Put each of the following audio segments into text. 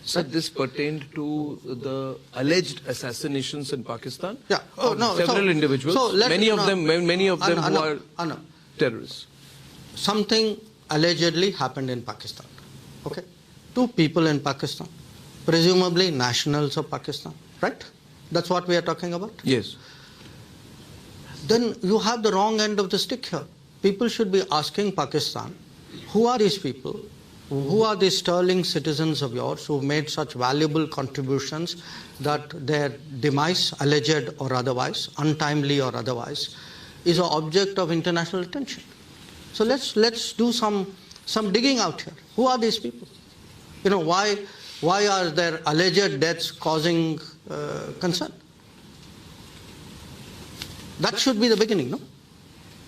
So this pertained to the alleged assassinations in Pakistan? Yeah. Oh, no. Several individuals. Many of them who are terrorists. Something allegedly happened in Pakistan. Okay. 2 people in Pakistan, presumably nationals of Pakistan, right? That's what we are talking about? Yes. Then you have the wrong end of the stick here. People should be asking Pakistan, who are these people? Who are these sterling citizens of yours who made such valuable contributions that their demise, alleged or otherwise, untimely or otherwise, is an object of international attention? So let's do some digging out here. Who are these people? You know, why are their alleged deaths causing concern? That should be the beginning, no?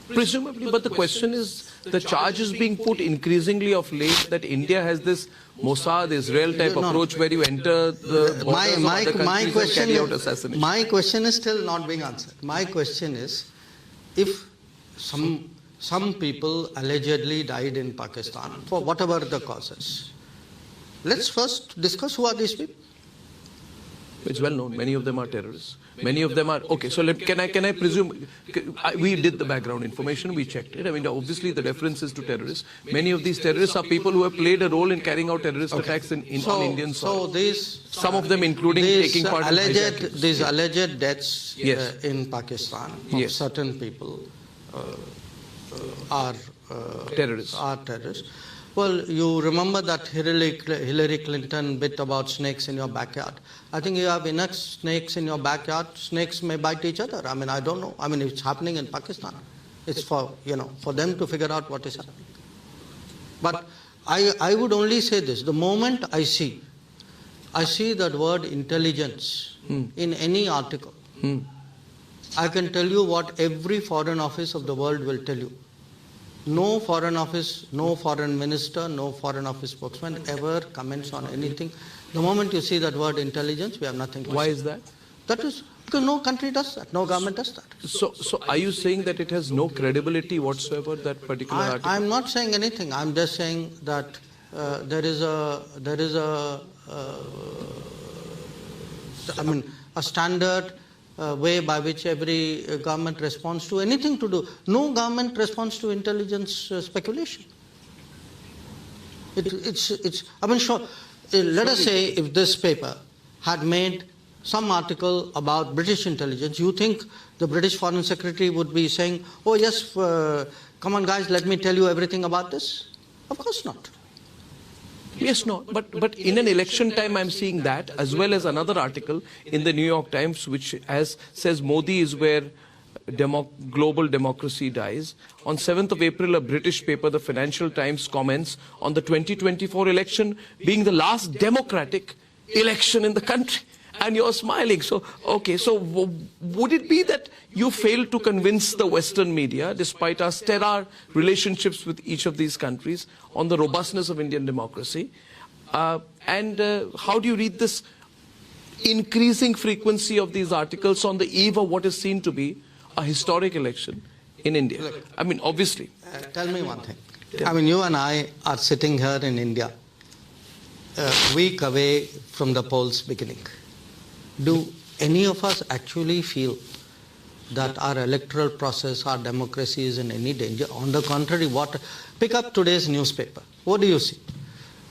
Presumably, but the question is, the charge is being put increasingly of late that India has this Mossad, Israel type approach where you enter the borders of other countries and carry out assassinations. My question is still not being answered. My question is, if some people allegedly died in Pakistan for whatever the causes, let's first discuss who are these people. It's well known. Many of them are terrorists. Many of them are okay. So can I presume we did the background information, we checked it. I mean, obviously the reference is to terrorists. Many of these terrorists are people who have played a role in carrying out terrorist attacks on Indian soil. So some of them, including taking part in hijackings. These alleged deaths in Pakistan of certain people are terrorists. Well, you remember that Hilary Clinton bit about snakes in your backyard. I think you have enough snakes in your backyard. Snakes may bite each other. I mean, I don't know. I mean, it's happening in Pakistan. It's for them to figure out what is happening. But I would only say this. The moment I see that word intelligence in any article, I can tell you what every foreign office of the world will tell you. No foreign office, no foreign minister, no foreign office spokesman ever comments on anything. The moment you see that word intelligence, we have nothing to say. Why is that? That is because no country does that, no government does that. So are you saying that it has no credibility whatsoever, that particular article? I'm not saying anything. I'm just saying that there is a standard way by which every government responds to anything to do. No government responds to intelligence speculation. Let us say if this paper had made some article about British intelligence, you think the British Foreign Secretary would be saying, oh yes, come on guys, let me tell you everything about this? Of course not. Yes, no, but in an election time I'm seeing that, as well as another article in the New York Times which says Modi is where global democracy dies. On 7th of April, a British paper, the Financial Times, comments on the 2024 election being the last democratic election in the country. And you're smiling. So, okay, so would it be that you failed to convince the Western media, despite our stellar relationships with each of these countries, on the robustness of Indian democracy? And how do you read this increasing frequency of these articles on the eve of what is seen to be a historic election in India? Look, I mean, obviously. Tell me one thing. I mean, you and I are sitting here in India, a week away from the polls beginning. Do any of us actually feel that our electoral process, our democracy is in any danger? On the contrary, pick up today's newspaper. What do you see?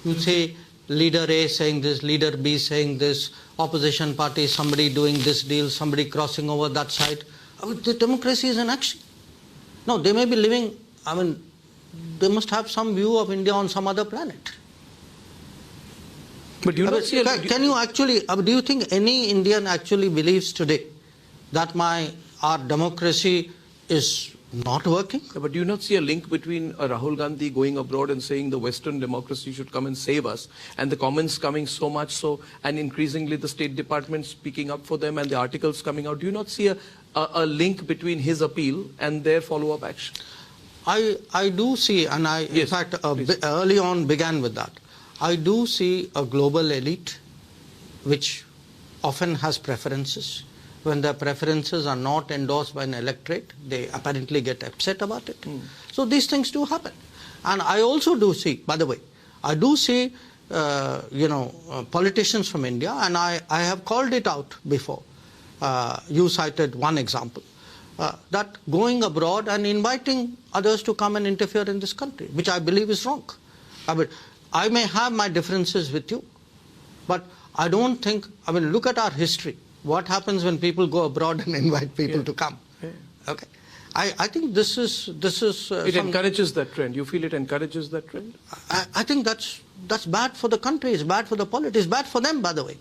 You see leader A saying this, leader B saying this, opposition party, somebody doing this deal, somebody crossing over that side. I mean, the democracy is in action. No, they may be living, I mean, they must have some view of India on some other planet. But do you not see can you actually, do you think any Indian actually believes today that our democracy is not working? But do you not see a link between Rahul Gandhi going abroad and saying the Western democracy should come and save us, and the comments coming so much so, and increasingly the State Department speaking up for them and the articles coming out? Do you not see a link between his appeal and their follow-up action? I do see, and in fact early on began with that. I do see a global elite which often has preferences. When their preferences are not endorsed by an electorate, they apparently get upset about it. So these things do happen. And I also do see, by the way, I do see politicians from India, and I have called it out before. You cited one example. That going abroad and inviting others to come and interfere in this country, which I believe is wrong. I may have my differences with you, but I don't think, look at our history. What happens when people go abroad and invite people to come? Yeah. Okay. I think this is it encourages that trend. You feel it encourages that trend? I think that's bad for the country, it's bad for the politics, it's bad for them, by the way.